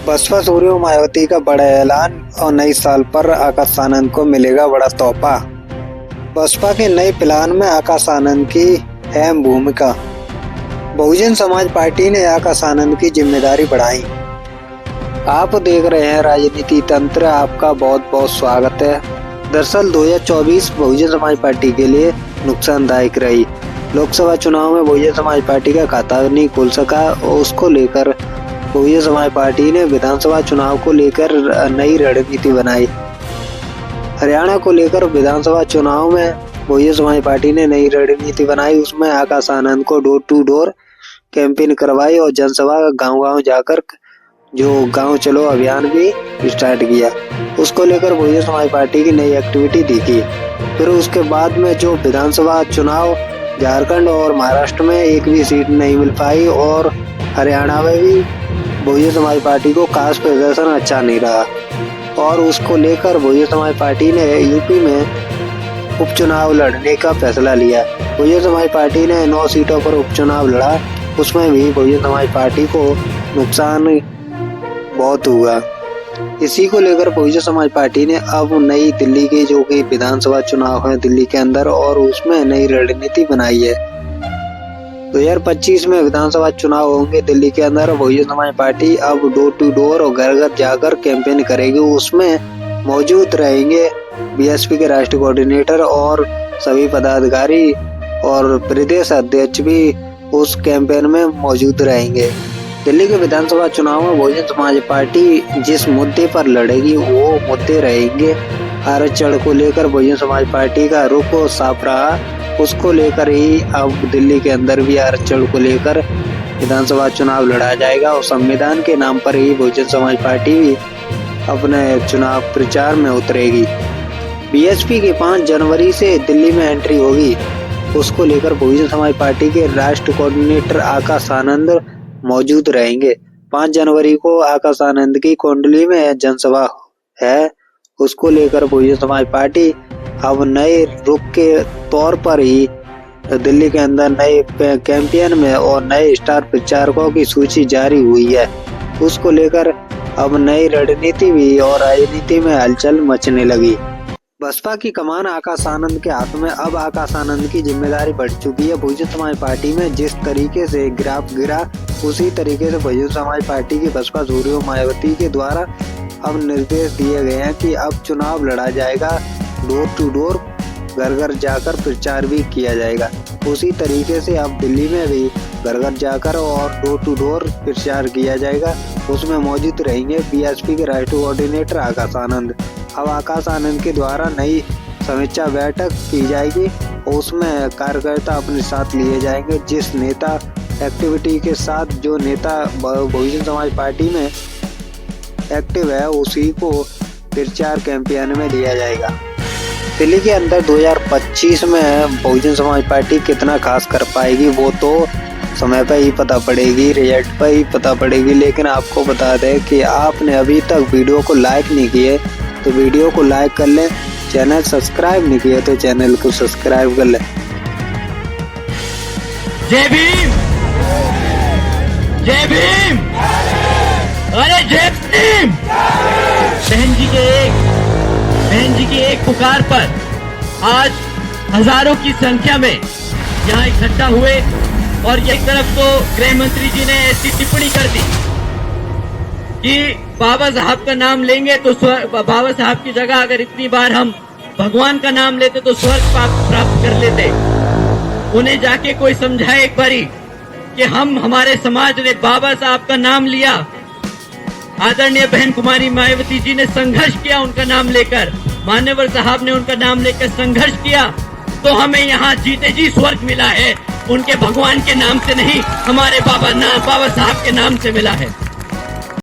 बसपा सूर्यो मायावती का बड़ा ऐलान और नए साल पर आकाश आनंद को मिलेगा बड़ा तोहफा। बसपा के नए प्लान में आकाश आनंद की अहम भूमिका। बहुजन समाज पार्टी ने आकाश आनंद की जिम्मेदारी बढ़ाई। आप देख रहे हैं राजनीति तंत्र, आपका बहुत बहुत स्वागत है। दरअसल 2024 बहुजन समाज पार्टी के लिए नुकसानदायक रही। लोकसभा चुनाव में बहुजन समाज पार्टी का खाता नहीं खुल सका और उसको लेकर बहुजन समाज पार्टी ने विधानसभा चुनाव को लेकर नई रणनीति बनाई। हरियाणा को लेकर विधानसभा चुनाव में बहुजन समाज पार्टी ने नई रणनीति बनाई। उसमें आकाश आनंद को डोर टू डोर कैंपेन करवाई और जनसभा गांव-गांव जाकर जो गांव चलो अभियान भी स्टार्ट किया। उसको लेकर बहुजन समाज पार्टी की नई एक्टिविटी दिखी। फिर उसके बाद में जो विधानसभा चुनाव झारखंड और महाराष्ट्र में एक भी सीट नहीं मिल पाई और हरियाणा में भी बहुजन समाज पार्टी को खास प्रदर्शन अच्छा नहीं रहा और उसको लेकर बहुजन समाज पार्टी ने यूपी में उपचुनाव लड़ने का फैसला लिया। बहुजन समाज पार्टी ने 9 सीटों पर उपचुनाव लड़ा, उसमें भी बहुजन समाज पार्टी को नुकसान बहुत हुआ। इसी को लेकर बहुजन समाज पार्टी ने अब नई दिल्ली की जो कि विधानसभा चुनाव है दिल्ली के अंदर और उसमें नई रणनीति बनाई है। 2025 में विधानसभा चुनाव होंगे दिल्ली के अंदर। बहुजन समाज पार्टी अब डोर टू डोर और घर घर जाकर कैंपेन करेगी। उसमें मौजूद रहेंगे बीएसपी के राष्ट्रीय कोऑर्डिनेटर और सभी पदाधिकारी और प्रदेश अध्यक्ष भी उस कैंपेन में मौजूद रहेंगे। दिल्ली के विधानसभा चुनाव में बहुजन समाज पार्टी जिस मुद्दे पर लड़ेगी वो मुद्दे रहेंगे। आरक्षण को लेकर बहुजन समाज पार्टी का रुख साफ रहा, उसको लेकर ही अब दिल्ली के अंदर भी आरक्षण को लेकर विधानसभा चुनाव लड़ा जाएगा और संविधान के नाम पर ही बहुजन समाज पार्टी भी अपने चुनाव प्रचार में उतरेगी। बीएसपी के 5 जनवरी से दिल्ली में एंट्री होगी। उसको लेकर बहुजन समाज पार्टी के राष्ट्रीय कोऑर्डिनेटर आकाश आनंद मौजूद रहेंगे। 5 जनवरी को आकाश आनंद की कुंडली में जनसभा है। उसको लेकर बहुजन समाज पार्टी अब नए रुख के तौर पर ही दिल्ली के अंदर नए कैंपेन में और नए स्टार प्रचारकों की सूची जारी हुई है। उसको लेकर अब नई रणनीति भी और राजनीति में हलचल मचने लगी। बसपा की कमान आकाश आनंद के हाथ में। अब आकाश आनंद की जिम्मेदारी बढ़ चुकी है। बहुजन समाज पार्टी में जिस तरीके से ग्राफ गिरा उसी तरीके से बहुजन समाज पार्टी की बसपा सूर्यो मायावती के द्वारा अब निर्देश दिए गए हैं कि अब चुनाव लड़ा जाएगा, डोर टू डोर घर घर जाकर प्रचार भी किया जाएगा। उसी तरीके से अब दिल्ली में भी घर घर जाकर और डोर टू डोर प्रचार किया जाएगा। उसमें मौजूद रहेंगे बीएसपी के राष्ट्रीय कोऑर्डिनेटर आकाश आनंद। अब आकाश आनंद के द्वारा नई समीक्षा बैठक की जाएगी और उसमें कार्यकर्ता अपने साथ लिए जाएंगे। जिस नेता एक्टिविटी के साथ जो नेता बहुजन समाज पार्टी में एक्टिव है उसी को प्रचार कैंपेन में लिया जाएगा। दिल्ली के अंदर 2025 में बहुजन समाज पार्टी कितना खास कर पाएगी वो तो समय पर ही पता पड़ेगी, रिजल्ट पर ही पता पड़ेगी। लेकिन आपको बता दें कि आपने अभी तक वीडियो को लाइक नहीं किए तो वीडियो को लाइक कर लें, चैनल सब्सक्राइब नहीं किया तो चैनल को सब्सक्राइब कर लें। जय भीम, जय भीम, अरे जय भीम। बहन जी की एक पुकार पर आज हजारों की संख्या में यहाँ इकट्ठा हुए और एक तरफ तो गृह मंत्री जी ने ऐसी टिप्पणी कर दी कि बाबा साहब का नाम लेंगे तो बाबा साहब की जगह अगर इतनी बार हम भगवान का नाम लेते तो स्वर्ग प्राप्त कर लेते। उन्हें जाके कोई समझाए एक बारी कि हमारे समाज ने बाबा साहब का नाम लिया, आदरणीय बहन कुमारी मायावती जी ने संघर्ष किया उनका नाम लेकर, मान्यवर साहब ने उनका नाम लेकर संघर्ष किया तो हमें यहाँ जीते जी स्वर्ग मिला है। उनके भगवान के नाम से नहीं, हमारे बाबा साहब के नाम से मिला है।